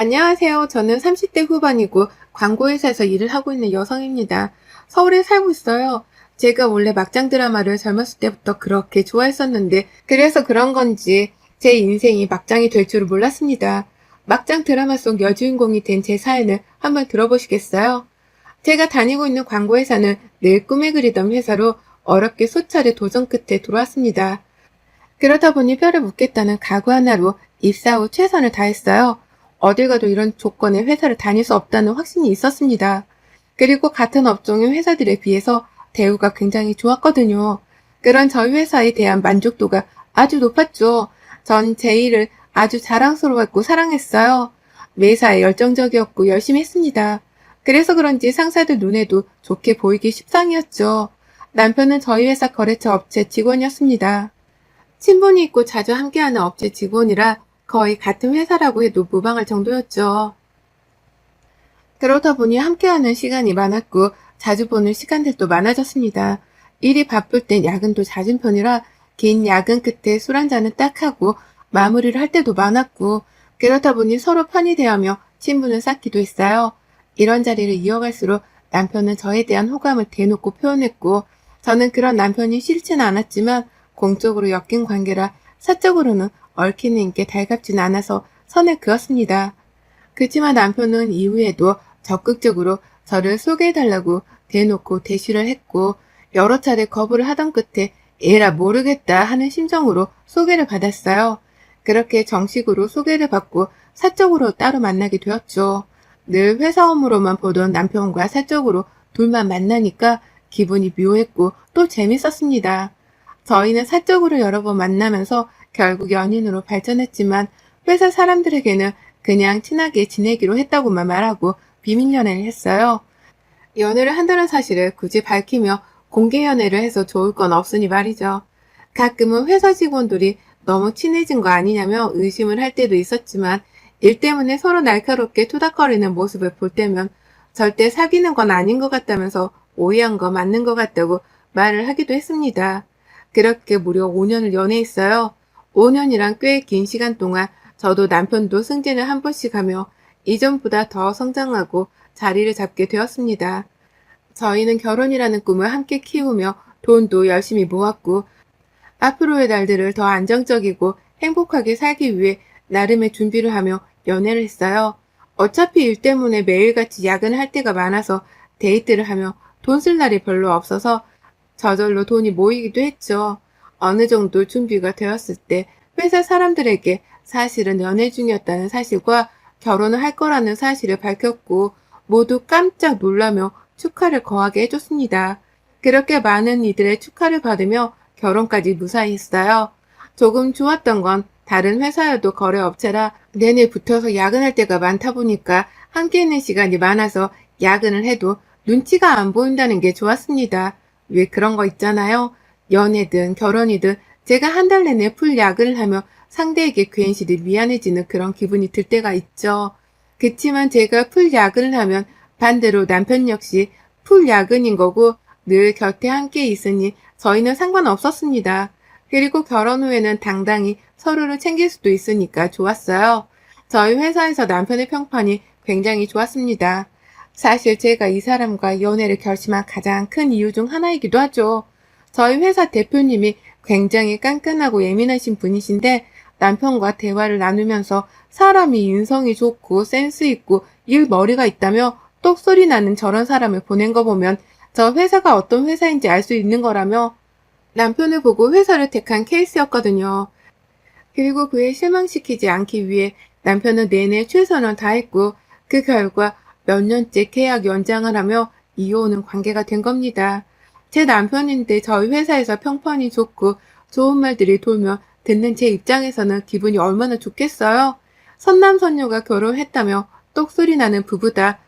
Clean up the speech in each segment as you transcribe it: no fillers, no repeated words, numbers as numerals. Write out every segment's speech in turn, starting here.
안녕하세요. 저는 30대 후반이고 광고회사에서 일을 하고 있는 여성입니다. 서울에 살고 있어요. 제가 원래 막장 드라마를 젊었을 때부터 그렇게 좋아했었는데 그래서 그런 건지 제 인생이 막장이 될 줄을 몰랐습니다. 막장 드라마 속 여주인공이 된 제 사연을 한번 들어보시겠어요? 제가 다니고 있는 광고회사는 늘 꿈에 그리던 회사로 어렵게 수차례 도전 끝에 들어왔습니다. 그러다 보니 뼈를 묻겠다는 각오 하나로 입사 후 최선을 다했어요. 어딜 가도 이런 조건의 회사를 다닐 수 없다는 확신이 있었습니다. 그리고 같은 업종의 회사들에 비해서 대우가 굉장히 좋았거든요. 그런 저희 회사에 대한 만족도가 아주 높았죠. 전 제 일을 아주 자랑스러워했고 사랑했어요. 매사에 열정적이었고 열심히 했습니다. 그래서 그런지 상사들 눈에도 좋게 보이기 십상이었죠. 남편은 저희 회사 거래처 업체 직원이었습니다. 친분이 있고 자주 함께하는 업체 직원이라 거의 같은 회사라고 해도 무방할 정도였죠. 그러다 보니 함께하는 시간이 많았고 자주 보는 시간들도 많아졌습니다. 일이 바쁠 땐 야근도 잦은 편이라 긴 야근 끝에 술 한잔은 딱 하고 마무리를 할 때도 많았고 그렇다 보니 서로 편히 대하며 친분을 쌓기도 했어요. 이런 자리를 이어갈수록 남편은 저에 대한 호감을 대놓고 표현했고 저는 그런 남편이 싫지는 않았지만 공적으로 엮인 관계라 사적으로는 얽히는 인게 달갑진 않아서 선을 그었습니다. 그치만 남편은 이후에도 적극적으로 저를 소개해달라고 대놓고 대시를 했고 여러 차례 거부를 하던 끝에 에라 모르겠다 하는 심정으로 소개를 받았어요. 그렇게 정식으로 소개를 받고 사적으로 따로 만나게 되었죠. 늘 회사 업무로만 보던 남편과 사적으로 둘만 만나니까 기분이 묘했고 또 재밌었습니다. 저희는 사적으로 여러 번 만나면서 결국 연인으로 발전했지만 회사 사람들에게는 그냥 친하게 지내기로 했다고만 말하고 비밀 연애를 했어요. 연애를 한다는 사실을 굳이 밝히며 공개 연애를 해서 좋을 건 없으니 말이죠. 가끔은 회사 직원들이 너무 친해진 거 아니냐며 의심을 할 때도 있었지만 일 때문에 서로 날카롭게 투닥거리는 모습을 볼 때면 절대 사귀는 건 아닌 것 같다면서 오해한 거 맞는 것 같다고 말을 하기도 했습니다. 그렇게 무려 5년을 연애했어요. 5년이란 꽤 긴 시간 동안 저도 남편도 승진을 한 번씩 하며 이전보다 더 성장하고 자리를 잡게 되었습니다. 저희는 결혼이라는 꿈을 함께 키우며 돈도 열심히 모았고 앞으로의 날들을 더 안정적이고 행복하게 살기 위해 나름의 준비를 하며 연애를 했어요. 어차피 일 때문에 매일같이 야근을 할 때가 많아서 데이트를 하며 돈 쓸 날이 별로 없어서 저절로 돈이 모이기도 했죠. 어느 정도 준비가 되었을 때 회사 사람들에게 사실은 연애 중이었다는 사실과 결혼을 할 거라는 사실을 밝혔고 모두 깜짝 놀라며 축하를 거하게 해줬습니다. 그렇게 많은 이들의 축하를 받으며 결혼까지 무사히 했어요. 조금 좋았던 건 다른 회사여도 거래업체라 내내 붙어서 야근할 때가 많다 보니까 함께 있는 시간이 많아서 야근을 해도 눈치가 안 보인다는 게 좋았습니다. 왜 그런 거 있잖아요. 연애든 결혼이든 제가 한 달 내내 풀 야근을 하며 상대에게 괜시리 미안해지는 그런 기분이 들 때가 있죠. 그치만 제가 풀 야근을 하면 반대로 남편 역시 풀 야근인 거고 늘 곁에 함께 있으니 저희는 상관없었습니다. 그리고 결혼 후에는 당당히 서로를 챙길 수도 있으니까 좋았어요. 저희 회사에서 남편의 평판이 굉장히 좋았습니다. 사실 제가 이 사람과 연애를 결심한 가장 큰 이유 중 하나이기도 하죠. 저희 회사 대표님이 굉장히 깐깐하고 예민하신 분이신데 남편과 대화를 나누면서 사람이 인성이 좋고 센스 있고 일머리가 있다며 똑소리 나는 저런 사람을 보낸 거 보면 저 회사가 어떤 회사인지 알 수 있는 거라며 남편을 보고 회사를 택한 케이스였거든요. 그리고 그에 실망시키지 않기 위해 남편은 내내 최선을 다했고 그 결과 몇 년째 계약 연장을 하며 이어오는 관계가 된 겁니다. 제 남편인데 저희 회사에서 평판이 좋고 좋은 말들이 돌며 듣는 제 입장에서는 기분이 얼마나 좋겠어요. 선남선녀가 결혼했다며 똑소리 나는 부부다.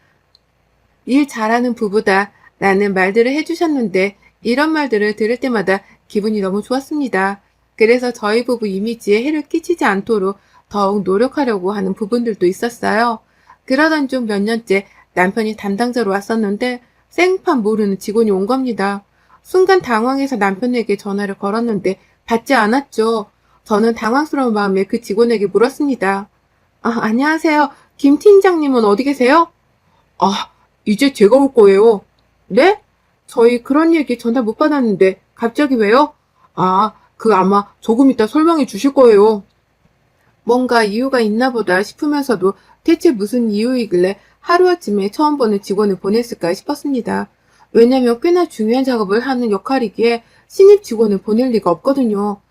일 잘하는 부부다. 라는 말들을 해주셨는데 이런 말들을 들을 때마다 기분이 너무 좋았습니다. 그래서 저희 부부 이미지에 해를 끼치지 않도록 더욱 노력하려고 하는 부분들도 있었어요. 그러던 중 몇 년째 남편이 담당자로 왔었는데 생판 모르는 직원이 온 겁니다. 순간 당황해서 남편에게 전화를 걸었는데 받지 않았죠. 저는 당황스러운 마음에 그 직원에게 물었습니다. 안녕하세요. 김 팀장님은 어디 계세요? 아, 이제 제가 올 거예요. 네? 저희 그런 얘기 전화 못 받았는데 갑자기 왜요? 아, 아마 조금 이따 설명해 주실 거예요. 뭔가 이유가 있나 보다 싶으면서도 대체 무슨 이유이길래 하루아침에 처음 보는 직원을 보냈을까 싶었습니다. 왜냐면 꽤나 중요한 작업을 하는 역할이기에 신입 직원을 보낼 리가 없거든요.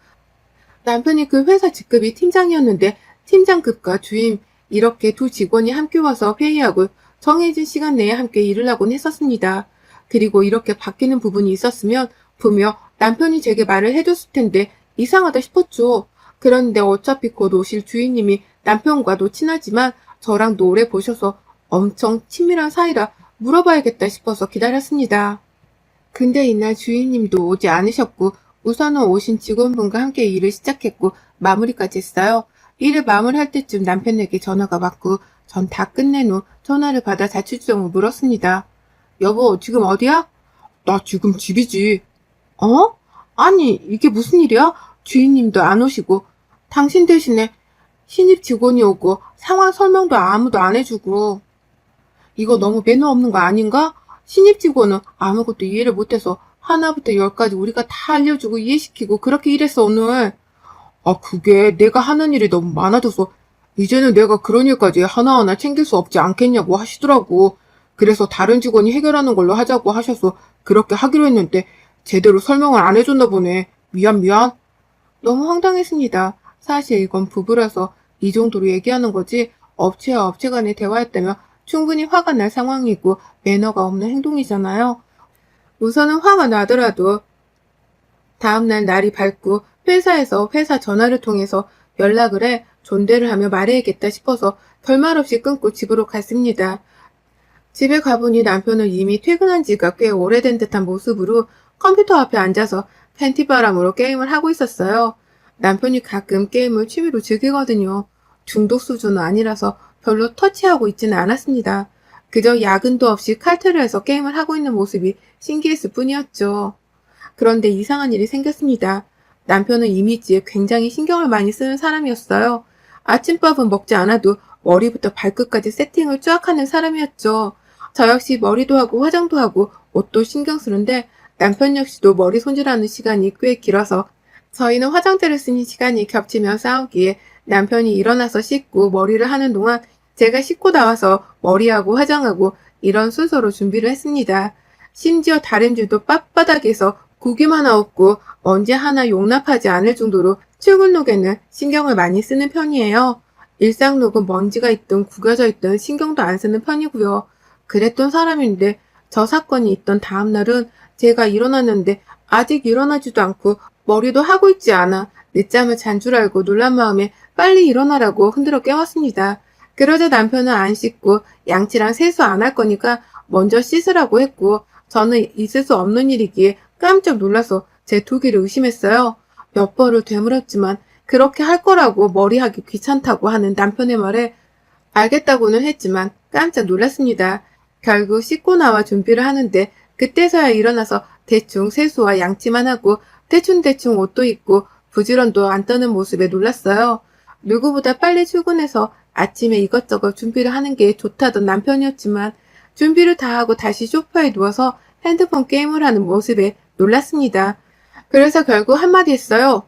남편이 그 회사 직급이 팀장이었는데 팀장급과 주임 이렇게 두 직원이 함께 와서 회의하고 정해진 시간 내에 함께 일을 하곤 했었습니다. 그리고 이렇게 바뀌는 부분이 있었으면 분명 남편이 제게 말을 해줬을 텐데 이상하다 싶었죠. 그런데 어차피 곧 오실 주인님이 남편과도 친하지만 저랑도 오래 보셔서 엄청 친밀한 사이라 물어봐야겠다 싶어서 기다렸습니다. 근데 이날 주인님도 오지 않으셨고 우선은 오신 직원분과 함께 일을 시작했고 마무리까지 했어요. 일을 마무리할 때쯤 남편에게 전화가 왔고 전 다 끝낸 후 전화를 받아 자취주정을 물었습니다. 여보, 지금 어디야? 나 지금 집이지. 어? 아니, 이게 무슨 일이야? 주인님도 안 오시고 당신 대신에 신입 직원이 오고 상황 설명도 아무도 안 해주고 이거 너무 매너 없는 거 아닌가? 신입 직원은 아무것도 이해를 못해서 하나부터 열까지 우리가 다 알려주고 이해시키고 그렇게 일했어, 오늘. 아, 그게 내가 하는 일이 너무 많아져서 이제는 내가 그런 일까지 하나하나 챙길 수 없지 않겠냐고 하시더라고. 그래서 다른 직원이 해결하는 걸로 하자고 하셔서 그렇게 하기로 했는데 제대로 설명을 안 해줬나 보네. 미안. 너무 황당했습니다. 사실 이건 부부라서 이 정도로 얘기하는 거지 업체와 업체 간의 대화였다면 충분히 화가 날 상황이고 매너가 없는 행동이잖아요. 우선은 화가 나더라도 다음날 날이 밝고 회사에서 회사 전화를 통해서 연락을 해 존대를 하며 말해야겠다 싶어서 별말 없이 끊고 집으로 갔습니다. 집에 가보니 남편은 이미 퇴근한 지가 꽤 오래된 듯한 모습으로 컴퓨터 앞에 앉아서 팬티바람으로 게임을 하고 있었어요. 남편이 가끔 게임을 취미로 즐기거든요. 중독 수준은 아니라서 별로 터치하고 있지는 않았습니다. 그저 야근도 없이 칼퇴를 해서 게임을 하고 있는 모습이 신기했을 뿐이었죠. 그런데 이상한 일이 생겼습니다. 남편은 이미지에 굉장히 신경을 많이 쓰는 사람이었어요. 아침밥은 먹지 않아도 머리부터 발끝까지 세팅을 쫙 하는 사람이었죠. 저 역시 머리도 하고 화장도 하고 옷도 신경 쓰는데 남편 역시도 머리 손질하는 시간이 꽤 길어서 저희는 화장대를 쓰는 시간이 겹치며 싸우기에 남편이 일어나서 씻고 머리를 하는 동안 제가 씻고 나와서 머리하고 화장하고 이런 순서로 준비를 했습니다. 심지어 다림질도 빳바닥에서 구김 하나 없고 먼지 하나 용납하지 않을 정도로 출근룩에는 신경을 많이 쓰는 편이에요. 일상룩은 먼지가 있든 구겨져 있든 신경도 안 쓰는 편이고요. 그랬던 사람인데 저 사건이 있던 다음 날은 제가 일어났는데 아직 일어나지도 않고 머리도 하고 있지 않아 늦잠을 잔 줄 알고 놀란 마음에 빨리 일어나라고 흔들어 깨웠습니다. 그러자 남편은 안 씻고 양치랑 세수 안 할 거니까 먼저 씻으라고 했고 저는 있을 수 없는 일이기에 깜짝 놀라서 제 두기를 의심했어요. 몇 번을 되물었지만 그렇게 할 거라고 머리하기 귀찮다고 하는 남편의 말에 알겠다고는 했지만 깜짝 놀랐습니다. 결국 씻고 나와 준비를 하는데 그때서야 일어나서 대충 세수와 양치만 하고 대충대충 옷도 입고 부지런도 안 떠는 모습에 놀랐어요. 누구보다 빨리 출근해서 아침에 이것저것 준비를 하는 게 좋다던 남편이었지만 준비를 다 하고 다시 소파에 누워서 핸드폰 게임을 하는 모습에 놀랐습니다. 그래서 결국 한마디 했어요.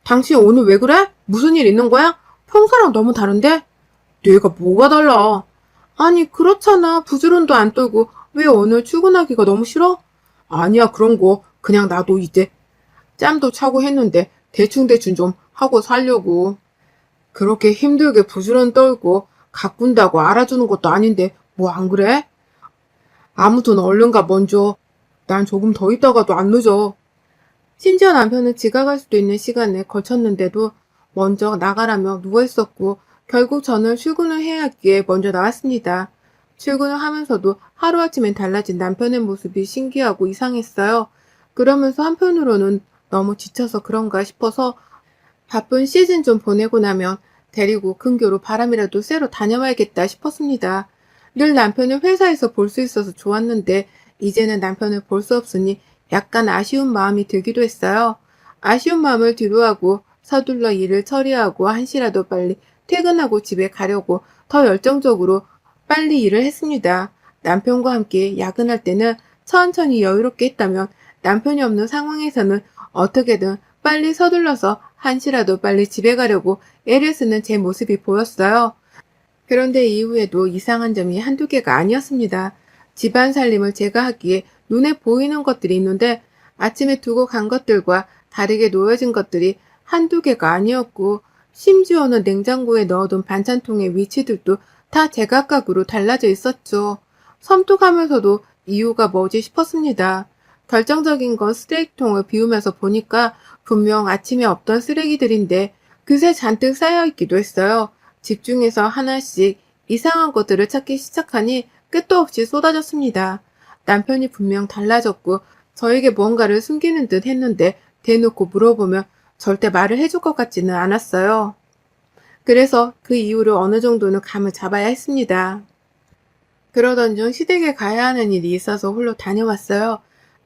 당신 오늘 왜 그래? 무슨 일 있는 거야? 평소랑 너무 다른데? 내가 뭐가 달라? 아니 그렇잖아. 부지런도 안 떨고 왜 오늘 출근하기가 너무 싫어? 아니야 그런 거 그냥 나도 이제 짬도 차고 했는데 대충대충 좀 하고 살려고. 그렇게 힘들게 부지런 떨고 가꾼다고 알아주는 것도 아닌데 뭐 안 그래? 아무튼 얼른 가 먼저. 난 조금 더 있다가도 안 늦어. 심지어 남편은 지각할 수도 있는 시간에 걸쳤는데도 먼저 나가라며 누워있었고 결국 저는 출근을 해야 하기에 먼저 나왔습니다. 출근을 하면서도 하루아침에 달라진 남편의 모습이 신기하고 이상했어요. 그러면서 한편으로는 너무 지쳐서 그런가 싶어서 바쁜 시즌 좀 보내고 나면 데리고 근교로 바람이라도 쐬러 다녀와야겠다 싶었습니다. 늘 남편을 회사에서 볼 수 있어서 좋았는데 이제는 남편을 볼 수 없으니 약간 아쉬운 마음이 들기도 했어요. 아쉬운 마음을 뒤로하고 서둘러 일을 처리하고 한시라도 빨리 퇴근하고 집에 가려고 더 열정적으로 빨리 일을 했습니다. 남편과 함께 야근할 때는 천천히 여유롭게 했다면 남편이 없는 상황에서는 어떻게든 빨리 서둘러서 한시라도 빨리 집에 가려고 애를 쓰는 제 모습이 보였어요. 그런데 이후에도 이상한 점이 한두 개가 아니었습니다. 집안 살림을 제가 하기에 눈에 보이는 것들이 있는데 아침에 두고 간 것들과 다르게 놓여진 것들이 한두 개가 아니었고 심지어는 냉장고에 넣어둔 반찬통의 위치들도 다 제각각으로 달라져 있었죠. 섬뜩하면서도 이유가 뭐지 싶었습니다. 결정적인 건 쓰레기통을 비우면서 보니까 분명 아침에 없던 쓰레기들인데 그새 잔뜩 쌓여있기도 했어요. 집중해서 하나씩 이상한 것들을 찾기 시작하니 끝도 없이 쏟아졌습니다. 남편이 분명 달라졌고 저에게 뭔가를 숨기는 듯 했는데 대놓고 물어보면 절대 말을 해줄 것 같지는 않았어요. 그래서 그 이유를 어느 정도는 감을 잡아야 했습니다. 그러던 중 시댁에 가야 하는 일이 있어서 홀로 다녀왔어요.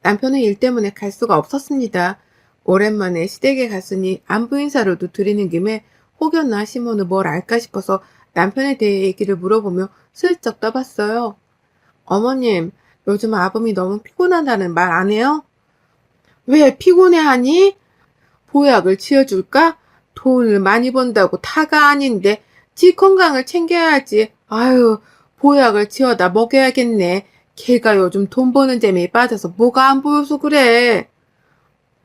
남편은 일 때문에 갈 수가 없었습니다. 오랜만에 시댁에 갔으니 안부 인사로도 드리는 김에 혹여나 시모는 뭘 알까 싶어서 남편에 대해 얘기를 물어보며 슬쩍 떠봤어요. 어머님, 요즘 아범이 너무 피곤하다는 말 안 해요? 왜 피곤해하니? 보약을 치워줄까? 돈을 많이 번다고 타가 아닌데 지 건강을 챙겨야지. 아유, 보약을 치워다 먹여야겠네. 걔가 요즘 돈 버는 재미에 빠져서 뭐가 안 보여서 그래.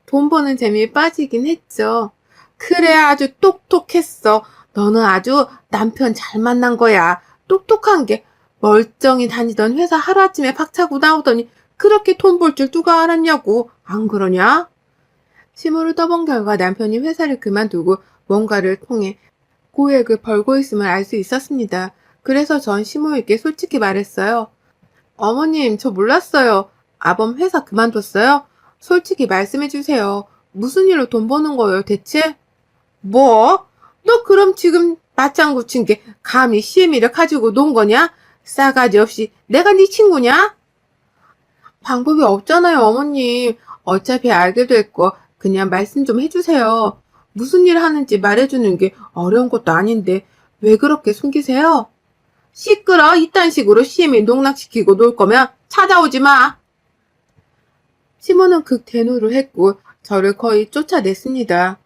돈 버는 재미에 빠지긴 했죠. 그래, 아주 똑똑했어. 너는 아주 남편 잘 만난 거야. 똑똑한 게 멀쩡히 다니던 회사 하루아침에 박차고 나오더니 그렇게 돈 벌 줄 누가 알았냐고. 안 그러냐? 시무를 떠본 결과 남편이 회사를 그만두고 뭔가를 통해 고액을 벌고 있음을 알 수 있었습니다. 그래서 전 시모에게 솔직히 말했어요. 어머님, 저 몰랐어요. 아범 회사 그만뒀어요? 솔직히 말씀해 주세요. 무슨 일로 돈 버는 거예요, 대체? 뭐? 너 그럼 지금 맞장구 친 게 감히 시애미를 가지고 논 거냐? 싸가지 없이 내가 네 친구냐? 방법이 없잖아요, 어머님. 어차피 알게 될 거 그냥 말씀 좀 해주세요. 무슨 일 하는지 말해주는 게 어려운 것도 아닌데 왜 그렇게 숨기세요? 시끄러. 이딴 식으로 시애미 농락시키고 놀 거면 찾아오지 마. 시모는 극대노를 했고 저를 거의 쫓아냈습니다.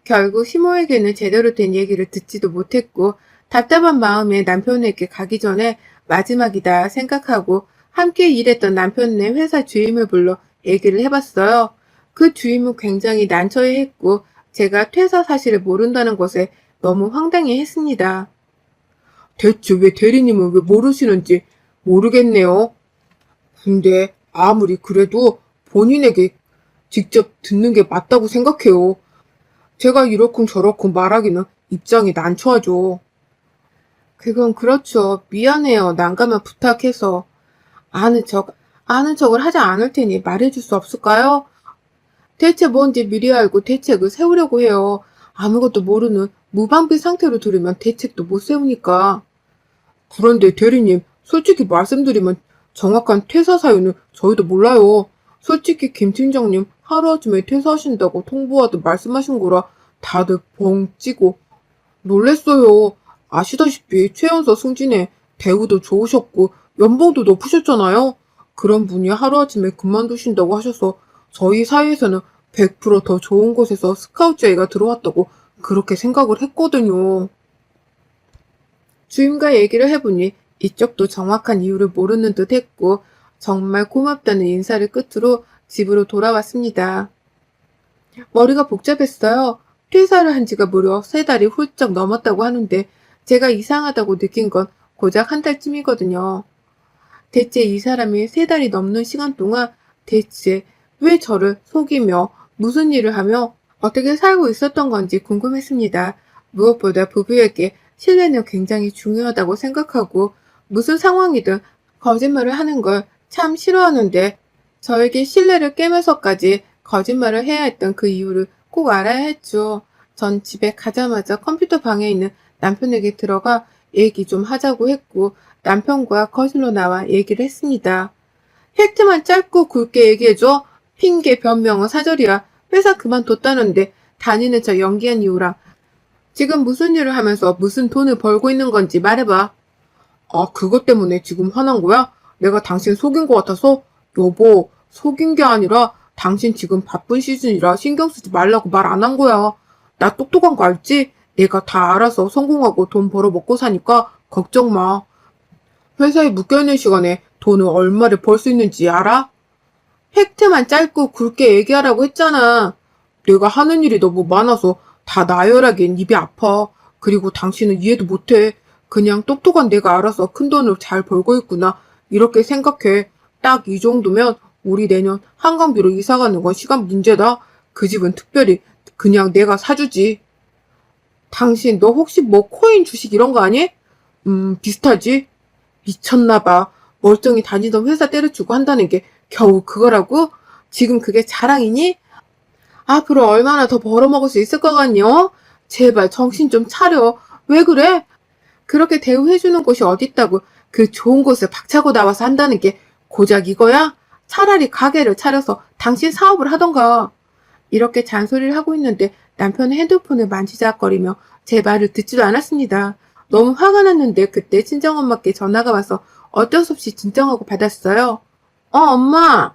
결국 시모에게는 제대로 된 얘기를 듣지도 못했고 답답한 마음에 남편에게 가기 전에 마지막이다 생각하고 함께 일했던 남편네 회사 주임을 불러 얘기를 해봤어요. 그 주임은 굉장히 난처해했고 제가 퇴사 사실을 모른다는 것에 너무 황당해 했습니다. 대체 왜 대리님은 왜 모르시는지 모르겠네요. 근데 아무리 그래도 본인에게 직접 듣는 게 맞다고 생각해요. 제가 이러쿵저러쿵 말하기는 입장이 난처하죠. 그건 그렇죠. 미안해요. 난감한 부탁해서. 아는 척을 하지 않을 테니 말해줄 수 없을까요? 대체 뭔지 미리 알고 대책을 세우려고 해요. 아무것도 모르는 무방비 상태로 들으면 대책도 못 세우니까. 그런데 대리님, 솔직히 말씀드리면 정확한 퇴사 사유는 저희도 몰라요. 솔직히 김 팀장님 하루아침에 퇴사하신다고 통보하듯 말씀하신 거라 다들 벙 찌고 놀랬어요. 아시다시피 최연소 승진에 대우도 좋으셨고 연봉도 높으셨잖아요. 그런 분이 하루아침에 그만두신다고 하셔서 저희 사이에서는 100%더 좋은 곳에서 스카우트 제의가 들어왔다고 그렇게 생각을 했거든요. 주임과 얘기를 해보니 이쪽도 정확한 이유를 모르는 듯 했고 정말 고맙다는 인사를 끝으로 집으로 돌아왔습니다. 머리가 복잡했어요. 퇴사를 한 지가 무려 3달이 훌쩍 넘었다고 하는데 제가 이상하다고 느낀 건 고작 한 달쯤이거든요. 대체 이 사람이 3달이 넘는 시간 동안 대체 왜 저를 속이며 무슨 일을 하며 어떻게 살고 있었던 건지 궁금했습니다. 무엇보다 부부에게 신뢰는 굉장히 중요하다고 생각하고 무슨 상황이든 거짓말을 하는 걸 참 싫어하는데 저에게 신뢰를 깨면서까지 거짓말을 해야 했던 그 이유를 꼭 알아야 했죠. 전 집에 가자마자 컴퓨터 방에 있는 남편에게 들어가 얘기 좀 하자고 했고 남편과 거실로 나와 얘기를 했습니다. 팩트만 짧고 굵게 얘기해줘. 핑계 변명은 사절이야. 회사 그만뒀다는데 다니는 저 연기한 이유랑 지금 무슨 일을 하면서 무슨 돈을 벌고 있는 건지 말해봐. 아, 그것 때문에 지금 화난 거야? 내가 당신 속인 것 같아서? 여보, 속인 게 아니라 당신 지금 바쁜 시즌이라 신경 쓰지 말라고 말 안 한 거야. 나 똑똑한 거 알지? 내가 다 알아서 성공하고 돈 벌어 먹고 사니까 걱정 마. 회사에 묶여있는 시간에 돈을 얼마를 벌 수 있는지 알아? 팩트만 짧고 굵게 얘기하라고 했잖아. 내가 하는 일이 너무 많아서 다 나열하기엔 입이 아파. 그리고 당신은 이해도 못해. 그냥 똑똑한 내가 알아서 큰 돈을 잘 벌고 있구나. 이렇게 생각해. 딱 이 정도면 우리 내년 한강뷰로 이사 가는 건 시간 문제다. 그 집은 특별히 그냥 내가 사주지. 당신 너 혹시 뭐 코인 주식 이런 거 아니? 비슷하지? 미쳤나 봐. 멀쩡히 다니던 회사 때려치고 한다는 게 겨우 그거라고? 지금 그게 자랑이니? 앞으로 얼마나 더 벌어먹을 수 있을 것 같냐? 제발 정신 좀 차려. 왜 그래? 그렇게 대우해주는 곳이 어딨다고 그 좋은 곳을 박차고 나와서 한다는 게 고작 이거야? 차라리 가게를 차려서 당신 사업을 하던가. 이렇게 잔소리를 하고 있는데 남편은 핸드폰을 만지작거리며 제 말을 듣지도 않았습니다. 너무 화가 났는데 그때 친정엄마께 전화가 와서 어쩔 수 없이 진정하고 받았어요. 엄마.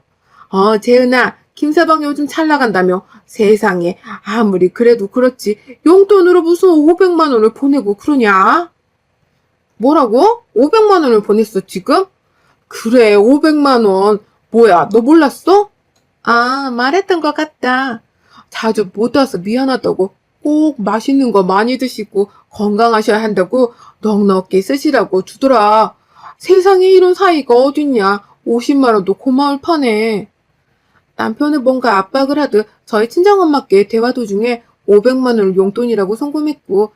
재은아, 김서방 요즘 잘 나간다며. 세상에, 아무리 그래도 그렇지. 용돈으로 무슨 500만 원을 보내고 그러냐? 뭐라고? 500만 원을 보냈어, 지금? 그래, 500만 원. 뭐야, 너 몰랐어? 아, 말했던 것 같다. 자주 못 와서 미안하다고. 꼭 맛있는 거 많이 드시고 건강하셔야 한다고 넉넉히 쓰시라고 주더라. 세상에 이런 사이가 어딨냐. 50만 원도 고마울 판에. 남편은 뭔가 압박을 하듯 저희 친정엄마께 대화 도중에 500만 원을 용돈이라고 송금했고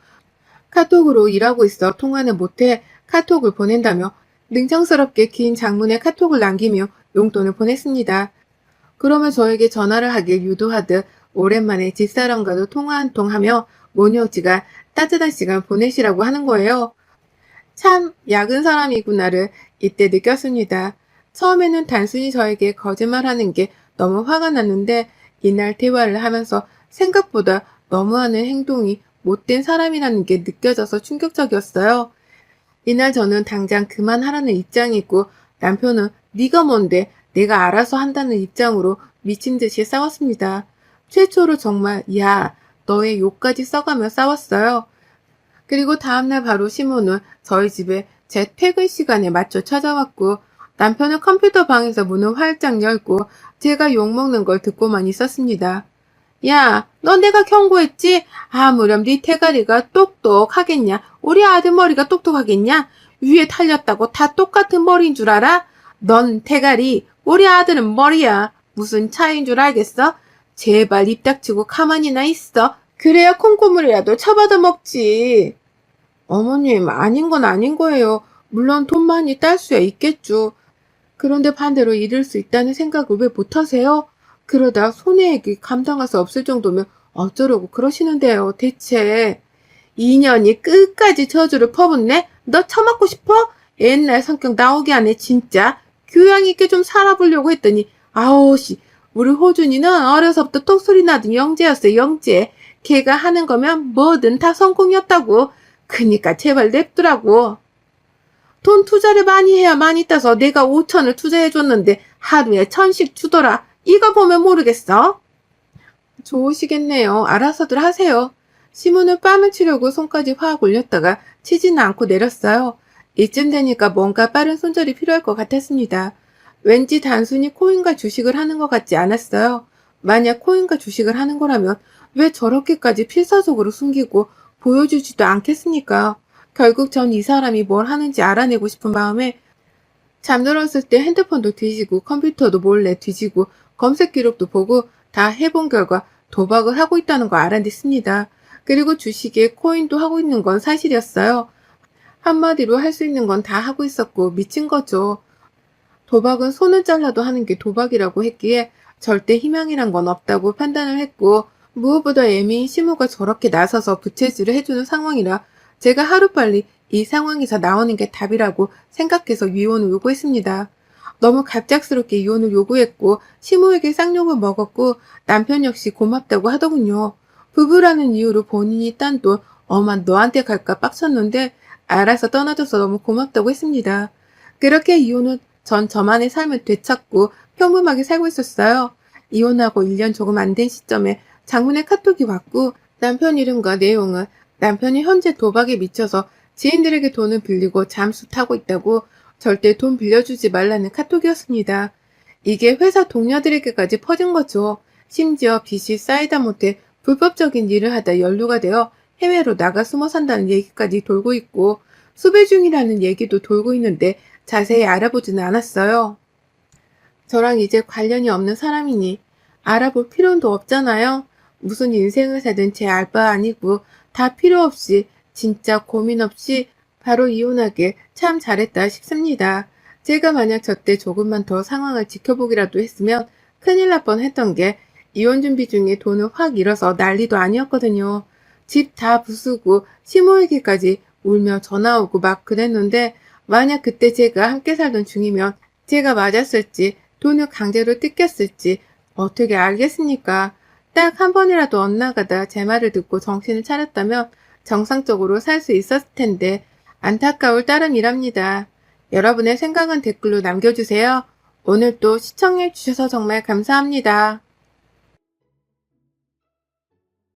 카톡으로 일하고 있어 통화는 못해 카톡을 보낸다며 능청스럽게 긴 장문의 카톡을 남기며 용돈을 보냈습니다. 그러면 저에게 전화를 하길 유도하듯 오랜만에 집사람과도 통화 한 통 하며 모녀지가 따뜻한 시간 보내시라고 하는 거예요. 참 야근 사람이구나를 이때 느꼈습니다. 처음에는 단순히 저에게 거짓말하는 게 너무 화가 났는데 이날 대화를 하면서 생각보다 너무하는 행동이 못된 사람이라는 게 느껴져서 충격적이었어요. 이날 저는 당장 그만하라는 입장이고 남편은 네가 뭔데 내가 알아서 한다는 입장으로 미친 듯이 싸웠습니다. 최초로 정말 야 너의 욕까지 써가며 싸웠어요. 그리고 다음날 바로 시모는 저희 집에 제 퇴근 시간에 맞춰 찾아왔고 남편은 컴퓨터 방에서 문을 활짝 열고 제가 욕먹는 걸 듣고만 있었습니다. 야, 너 내가 경고했지? 아무렴 네 대가리가 똑똑하겠냐? 우리 아들 머리가 똑똑하겠냐? 위에 탈렸다고 다 똑같은 머리인 줄 알아? 넌 대가리, 우리 아들은 머리야. 무슨 차이인 줄 알겠어? 제발 입 닥치고 가만히나 있어. 그래야 콩고물이라도 쳐받아 먹지. 어머님, 아닌 건 아닌 거예요. 물론 돈 많이 딸 수야 있겠죠. 그런데 반대로 잃을 수 있다는 생각을 왜 못하세요? 그러다 손해액이 감당할 수 없을 정도면 어쩌려고 그러시는데요, 대체. 2년이 끝까지 저주를 퍼붓네? 너 처맞고 싶어? 옛날 성격 나오게 하네, 진짜. 교양 있게 좀 살아보려고 했더니, 아오씨, 우리 호준이는 어려서부터 톡소리 나던 영재였어, 영재. 걔가 하는 거면 뭐든 다 성공이었다고. 그니까 제발 냅두라고. 돈 투자를 많이 해야 많이 따서 내가 5천을 투자해줬는데 하루에 1,000씩 주더라. 이거 보면 모르겠어? 좋으시겠네요. 알아서들 하세요. 시문을 뺨을 치려고 손까지 확 올렸다가 치지는 않고 내렸어요. 이쯤 되니까 뭔가 빠른 손절이 필요할 것 같았습니다. 왠지 단순히 코인과 주식을 하는 것 같지 않았어요. 만약 코인과 주식을 하는 거라면 왜 저렇게까지 필사적으로 숨기고 보여주지도 않겠습니까? 결국 전 이 사람이 뭘 하는지 알아내고 싶은 마음에 잠들었을 때 핸드폰도 뒤지고 컴퓨터도 몰래 뒤지고 검색 기록도 보고 다 해본 결과 도박을 하고 있다는 거 알아냈습니다. 그리고 주식에 코인도 하고 있는 건 사실이었어요. 한마디로 할 수 있는 건 다 하고 있었고 미친 거죠. 도박은 손을 잘라도 하는 게 도박이라고 했기에 절대 희망이란 건 없다고 판단을 했고 무엇보다 애미인 시모가 저렇게 나서서 부채질을 해주는 상황이라 제가 하루빨리 이 상황에서 나오는 게 답이라고 생각해서 이혼을 요구했습니다. 너무 갑작스럽게 이혼을 요구했고 시모에게 쌍욕을 먹었고 남편 역시 고맙다고 하더군요. 부부라는 이유로 본인이 딴 돈 엄마 너한테 갈까 빡쳤는데 알아서 떠나줘서 너무 고맙다고 했습니다. 그렇게 이혼 후 전 저만의 삶을 되찾고 평범하게 살고 있었어요. 이혼하고 1년 조금 안 된 시점에 장문의 카톡이 왔고 남편 이름과 내용은 남편이 현재 도박에 미쳐서 지인들에게 돈을 빌리고 잠수 타고 있다고 절대 돈 빌려주지 말라는 카톡이었습니다. 이게 회사 동료들에게까지 퍼진 거죠. 심지어 빚이 쌓이다 못해 불법적인 일을 하다 연루가 되어 해외로 나가 숨어 산다는 얘기까지 돌고 있고 수배 중이라는 얘기도 돌고 있는데 자세히 알아보지는 않았어요. 저랑 이제 관련이 없는 사람이니 알아볼 필요도 없잖아요. 무슨 인생을 사든 제 알 바 아니고 다 필요 없이 진짜 고민 없이 바로 이혼하길 참 잘했다 싶습니다. 제가 만약 저때 조금만 더 상황을 지켜보기라도 했으면 큰일 날 뻔했던 게 이혼 준비 중에 돈을 확 잃어서 난리도 아니었거든요. 집 다 부수고 시모이기까지 울며 전화 오고 막 그랬는데 만약 그때 제가 함께 살던 중이면 제가 맞았을지 돈을 강제로 뜯겼을지 어떻게 알겠습니까? 딱 한 번이라도 엇나가다 제 말을 듣고 정신을 차렸다면 정상적으로 살 수 있었을 텐데 안타까울 따름이랍니다. 여러분의 생각은 댓글로 남겨주세요. 오늘 또 시청해주셔서 정말 감사합니다.